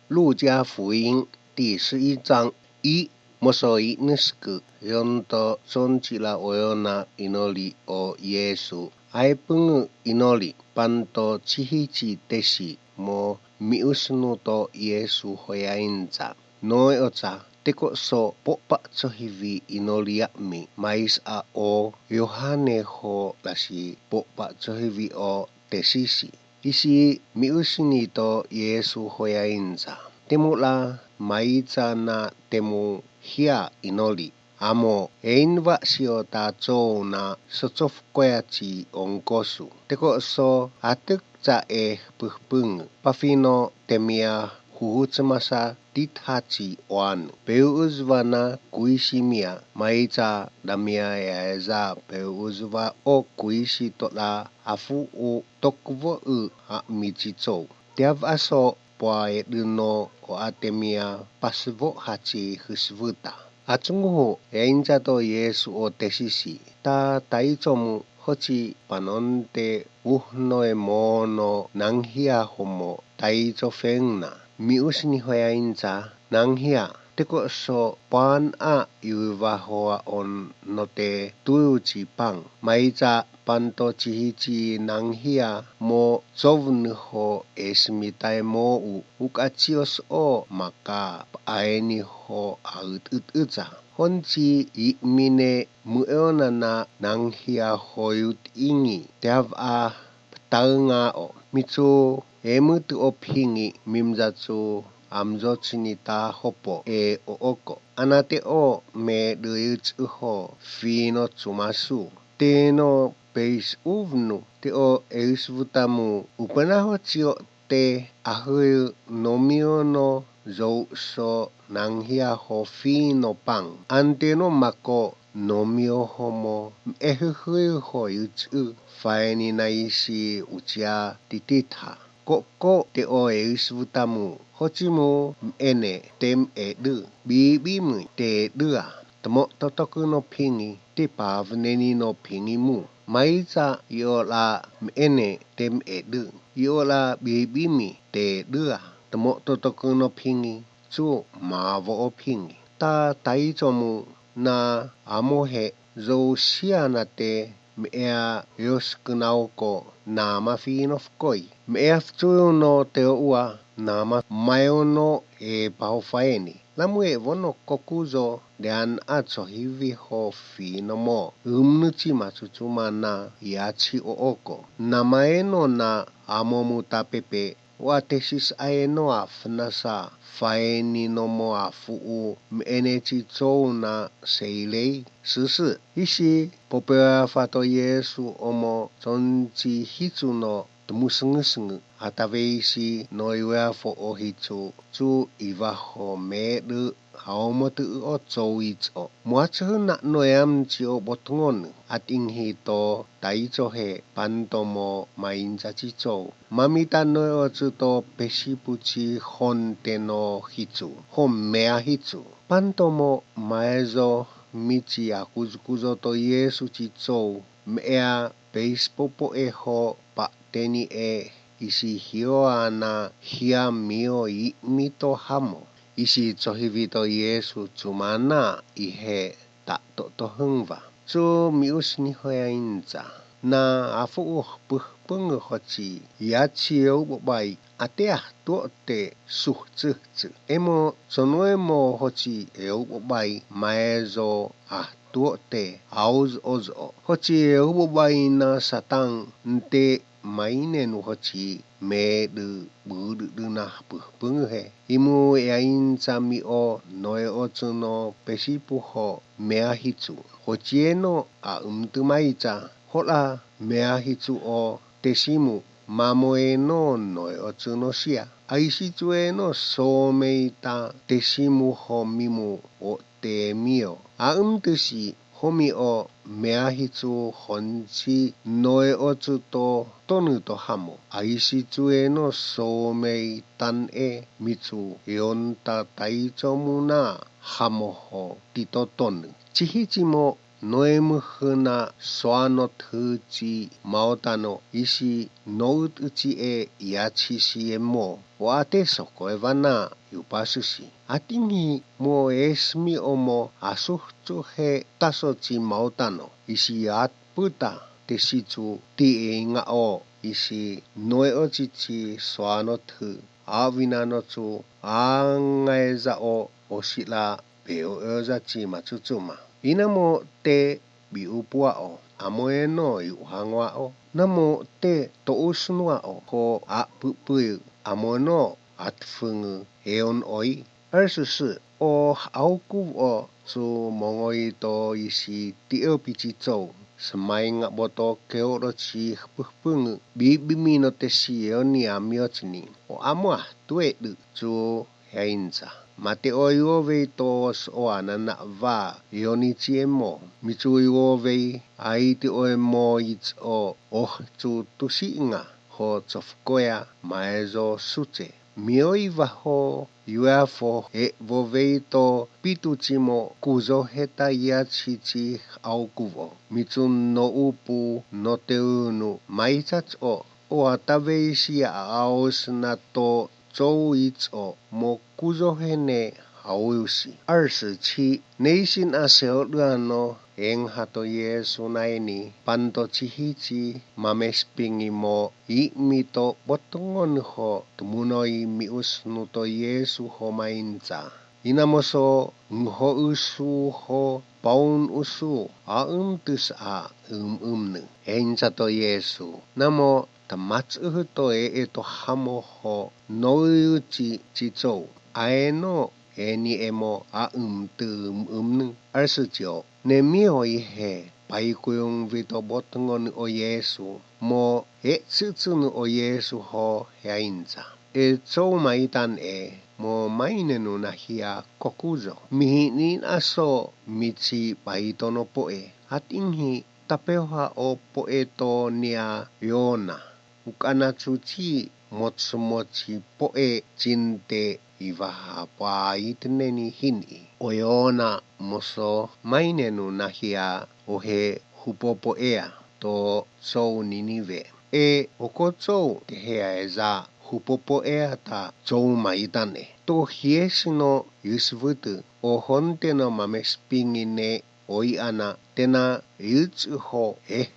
路加福音第11章1もそいぬすく4と存じらおよな祈りをイエスアイプン祈りパンとチヒチテシもミウスヌとイエスホヤインザノイオツァテコソポパチョヒビ祈りやみマイスアオヨハネホラシポパチョヒビオテシシisi miusni to Yesu hoyainza temula maiza na temu hia inoli amo einwa siota cho na sotofkoyachi onkosu teko so atuk za puhpung pafino temia huhutsmasa dithachi oan peuzwana kuisimia maiza damia yaeza peuzwa o kuisi tola afu o tokvo a michicho tiav aso poe duno o atemia pasvo hachi husvuta atsungu einza to Yesu o tesisi ta taichomu hochi panonte uhno emono nanghia homo taicho fengna miusni hoyainza nanghia teko so pan a yuwa hoa on note tuuchi pang maiza panto chihichi nanghia mo zovnu ho esmitai mo ukachios o maka aeni ho aut honchi ikmine mueona na nanghia hoyut ingi teav a taunga o mitsu emutu ophingi mimjatsu amjochinita hopo e ooko anate o me duyuts ho fino tsumasu teno peis uvnu te o eusvutamu upanaho chio te ahu nomio no zo so nanghia ho fino pang anteno mako nomio homo ehuhu ho yutsu faini naisi ucia tititha koko te o eusvutamu hochimu ene tem edu bibimu te dua tamo totoku no pingi te pavneni no pingi mu maiza yola ene tem edu yola bibimi te dua tamo totoku no pingi chu mavo o pingi ta taichomu na amohe zo siana te mea yoskunaoko nama finofkoi mea ftu no te ua nama mayono e paufaeni lamue vono kokuzo dean acho hivi ho fino mo umnuchi matsutsuma na yachi ooko namaeno na amomu tapepe watesis aeno afnasa faeni no mo afu menechi chou na seilei susu isi popea fato Yesu omo chonchi hitsu no tumusungusungu ataveisi no iwa fo ohitsu chu iwaho medu haomotu o chowicho muachu na noyam chi o botungon atinghi to taichohe pantomo mainjachi chou mamita no ochu to peshipuchi honte no hitsu hommea hitsu pantomo maezo michi akuzukuzo to Yesu chi chou mea beispopo eho pa teni isi hioana hia mio i mito hamo isi chohivito Yesu chumana ihe ta to hungwa chu miusni hoyainza na afu puhpung hochi yachi ubai atea to te suhtsu emo sonoemo hochi ubai maezo to te auz ozo hochi ubai na satang nte maine nu hochi me du budu na puhpung he imu yain chami o noe ochuno pesipu ho mea hitsu hochieno umtumaicha hola mea hitsu o tesimu mamoeno noe ochuno sia aisitueno someita tesimu homimu o temio umtusi homi o mea hitsu honchi noe ochu to tonu to hamo aisitueno somei tan mitsu yonta taichomu na hamo ho tito tonu chihichi mo 노에무흐나 소아노 트지 마오타노 이시 노우트지에 야치시에모 와테소코에바나 유바스시 아팅히 모에스미 오모 아수흐주헤 따소지 마오타노 이시 앗부타 테시주 티에잉아오 이시 노에오지치 소아노트 아위나노주 앙가에자오 오시라 베오에자치 마추추마 Inamo te biupuao amoeno yuhangwao namo te tousnuao ho a pupuyu amono atfungu eon oi 24o auku o su mongoi to isi tio pichito semainga boto keoro chi pupungu bibimino te si eoni amiochni o amwa tuedu su heinza Mate oiove tos o anana va ionichiemo mitsuiove aiti oemo its o tu tusinga ho tsofkoya maezo suche mioiva ho uafo voveito pituchimo kuzo heta yachichi aukuvo mitsun no upu no teunu maitsats o ataveisi aos na to周一走莫故作黑呢好有事27内心阿小ano en hato yesu naini panto chihichi mames pingi mo I mito botongon ho tumunoi mius nuto yesu ho mainza inamoso ngho usu ho paun usu auntus umne enza to yesu namo tamatsu to to hamo ho nouchi chicho aeno eni emo umne 29 nemio ihe paikuyong vito botongon o yesu mo tsutsun o yesu ho heinza chou maitan mo mainenu nahia kokuzo mihinin aso michi paitono poe atinghi tapeha o poeto nia yona ukana chuchi motsumochi poe chinte ivaha paitneni hini oyona moso mainenu nahia ohe hupopoea to chou ninive okochou tehea eza hupopoea ta chou maitane to hiesino yusvutu o honte no mamespingine oiana tena yutsuho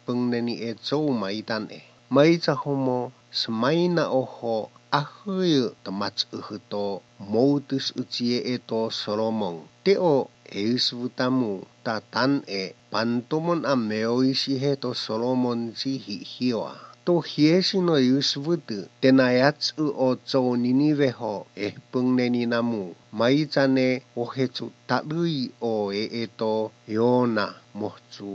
pungneni chou maitane maitsa homo semaina oho ahuyu tamatsuhuto moutus uchie to Solomon teo eusvutamu tatan pantomon ameoisihe to Solomon chihi hioa to hiesino yusvutu tenayatsu o chou ninive ho pungneni namu maitsane ohechu talui o to yona mohchu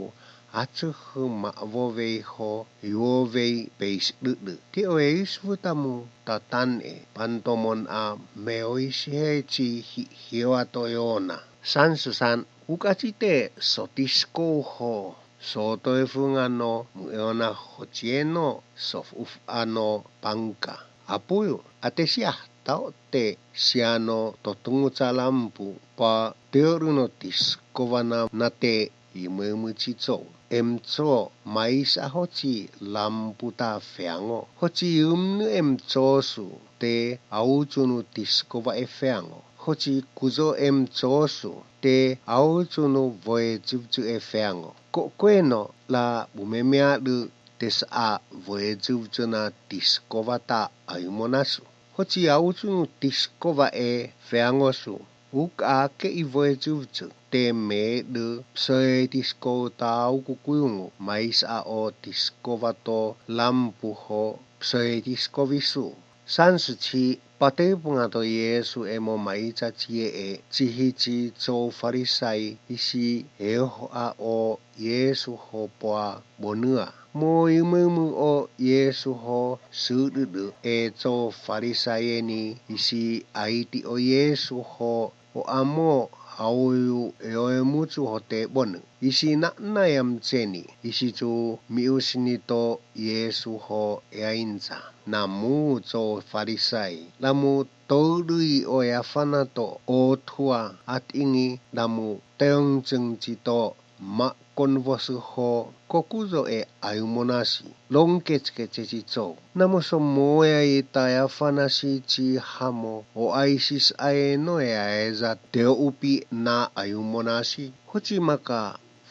atsuhu ma'vovei ho yuovei peis dudu teo eusvutamu tatan pantomon meoisihe chihi hioa to yona sansusan ukachite sotisko ho sotoefungano mueona hochieno sofuf ano pangka apuyo atesiah tao te siano totungu calampu pa teoruno tiskovana nate imemuchicho emcho maisa hochi lamputa feango hochi emchosu te auchunu tiskova feango hochi kuzo emchosu te auchunu voejubju feango kokweno la bumemeadu tesa voejubjuna tiskovata ayumonasu hochi auchunu tiskova feangosu uka ke ivoejubju te me de psoe tisko tau kukuyungu maisa o tiskovato lampu ho psoe tiskovisu sansuchi patepungato yesu emo maisa chie chihichi chou farisai isi eho o yesu ho poa bonua mo imemu o yesu ho sududu chou farisai ni isi aiti o yesu ho o amo auyu eoemuchu hote bonu isi na yam cheni isi chu miusni to yesu ho ainza namu cho farisai lamu todui o yafana to o thua at ingi namu teong chungchi to ma convosuho kokuzo e ayumonasi longketsketsetito namoso moya itaya fanasi chi hamo o aisis aeno e aeza teo upi na ayumonasi hochi maka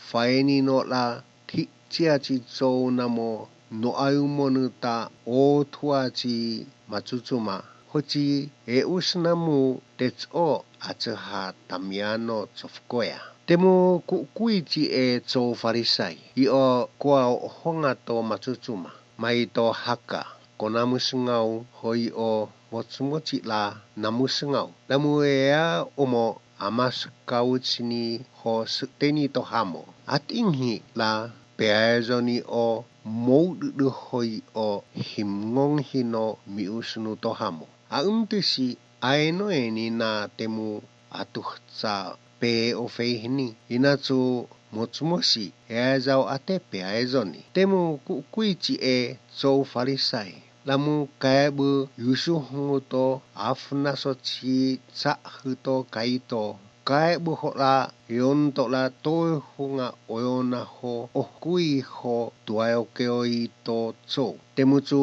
faeni no la ti chia chi zo namo no ayumonu ta o tua chi matsutsuma hochi e usnamu tetso atsaha tamiano tsofkoya temu kuichi e tso farisai i o kwa honga to matsutsuma mai to haka konamusngau hoi o motsmochi la namusngau lamu ea omo amas kauchini ho teni to hamo at inghi la peazoni o moudu hoi o himngong hino miusnu to hamo aumtisi aeno eni na temu atuhsa pe o feihni inatsu motsmosi eazau ate peazoni temu kuichi e so farisai lamu kaebu yusuhu to afnasochi tsahuto kaito kaebu hola yonto la to hunga oyona ho okui ho tuaokeo ito tso temutsu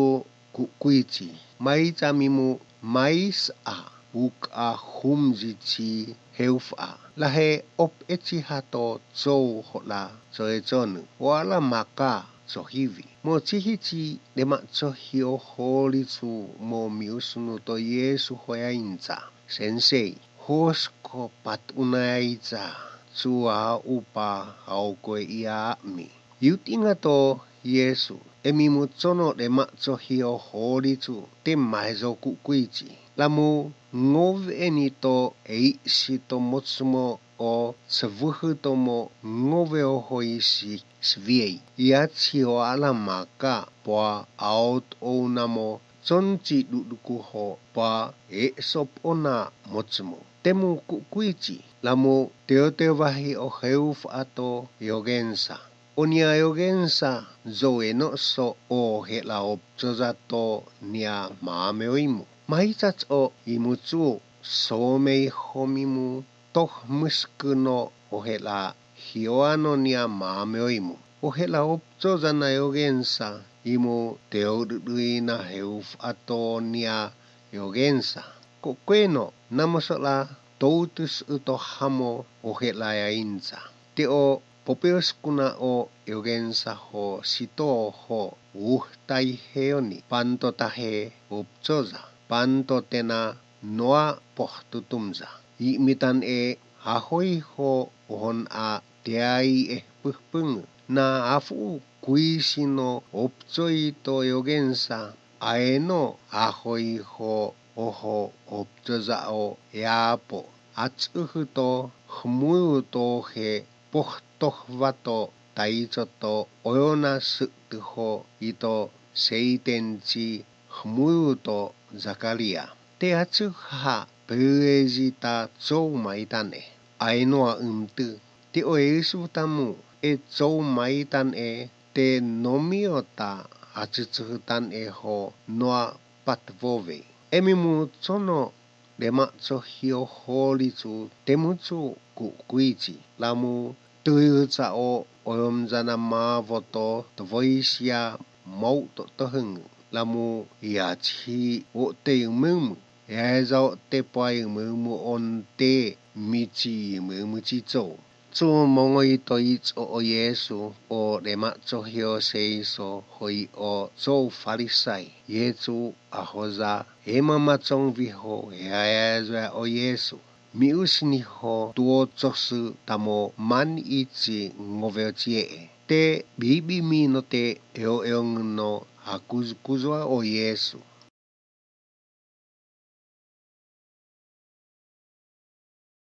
kuichi mai tamimu mais a buk a humjichi heufa lahe op echihato tso hola soechonu wala maka sohivi mo chihichi dema sohio holitsu mo miusunu to Yesu hoyainza sensei hosko pat unaiza tsua upa aukoe ia mi yutinga to Yesu emimu tsono dema sohio holitsu temaizo kuichi lamu ngove enito eisito motsumo o sevuhu tomo ngove o hoisi sviei iachi o alamaka pa out o namo sonchi duduku ho pa sop ona motsumo temu kuichi lamu teotewahi o heuf ato yogensa onia yogensa zoe no so o hela op zozato nia maameoimu mahitats o imutsu somei homimu toh muskuno ohela hioano nia maameoimu ohela opzo zana yogensa imu teoduduina heuf ato nia yogensa kokweno namosola toutus uto hamo ohela yainza teo popeos kuna o yogensa ho sito ho uhtai heoni panto tahe upzoza panto tena noa pohtutumza imitan e ahoi ho ohon a teai puhpung na afu kuisino opzoi to yogensa aeno ahoi ho oho opzoza o yapo atsuhuto hmuuto he pohtohvato taizoto oyona sutuho ito seitenchi hmuuto Zakaria te atsuha peezita tsou maitane ainoa te oesu tamu e tsou maitan e te nomiota atsutsuhutan e ho noa patvove emimu tsono dema tsohio holitsu temutsu kuichi lamu tuyutsa o oyomzana mavoto tvoisia mauto tohungu lamu iachi o te umumu eazao te pai umumu on te michi umumu chizo tsu mongoi toitso o Yesu o dema tsohio seiso hoi o tso farisai Yesu ahoza ema matsong viho eazwa o Yesu miusni ho tuo tsosu tamo man ichi ngoveochie te bibi mino te eong no akuzwa o Yesu